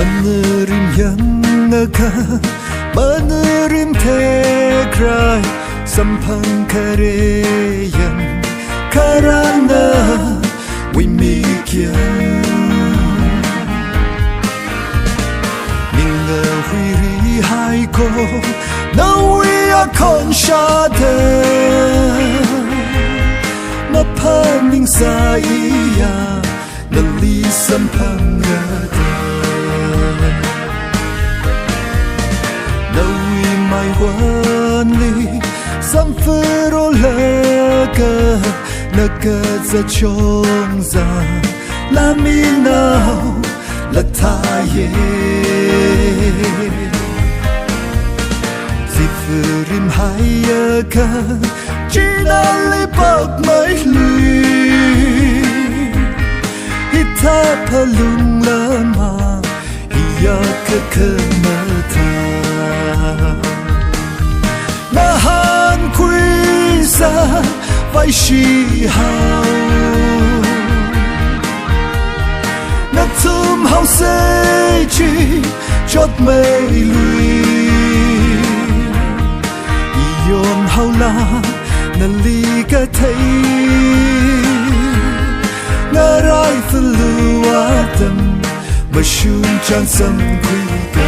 Manerim yanaka Manerim tekrar Sampang kareyan Karana Wimikyan Ninga huiri haiko Nawiya konshate Mapaning sa iya Nalisang pangada Nawi may wani Samfuro laga Nagad sa chongza Laminaw Lataye Zifurim hayaka Jinalipag may lui Hita palung lama Iyak kemata Nahan kuisa Vai shi hao Na tum hao se chi Chot mei lui Iyon hao la Na li ka thay Na rai falu adam Ma shun chan sam quy ka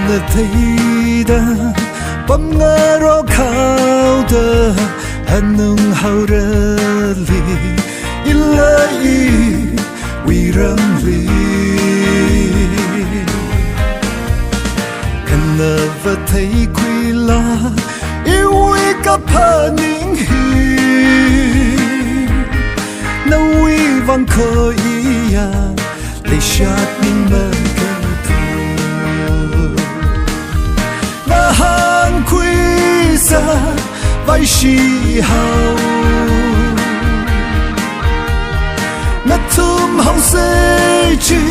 Na thấy da bấm ngã rõ khao da hanung hao ra li ilai we ram li kana va thấy quy la iwi ka paning hi na we van ko ia le shat ning ma Vai shi hao Na tum hao se chi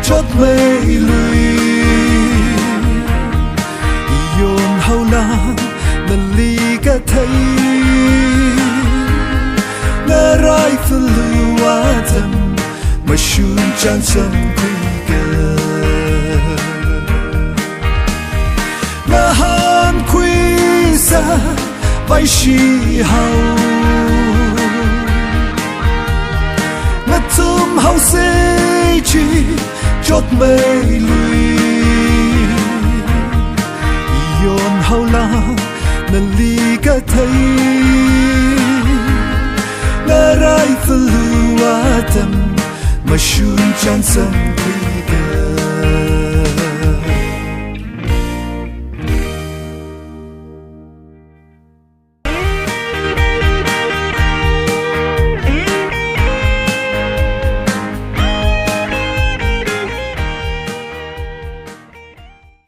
Chot mei lui Iyon hao la Na li ka thay Na rai falu adam Ma shun chan sam quy ka Na han quy sa Vai shi hao Na tum hao se chi Chot mei lui Iyon hao la Na li ka thay Na rai falu adam Ma shun chan sam quy ka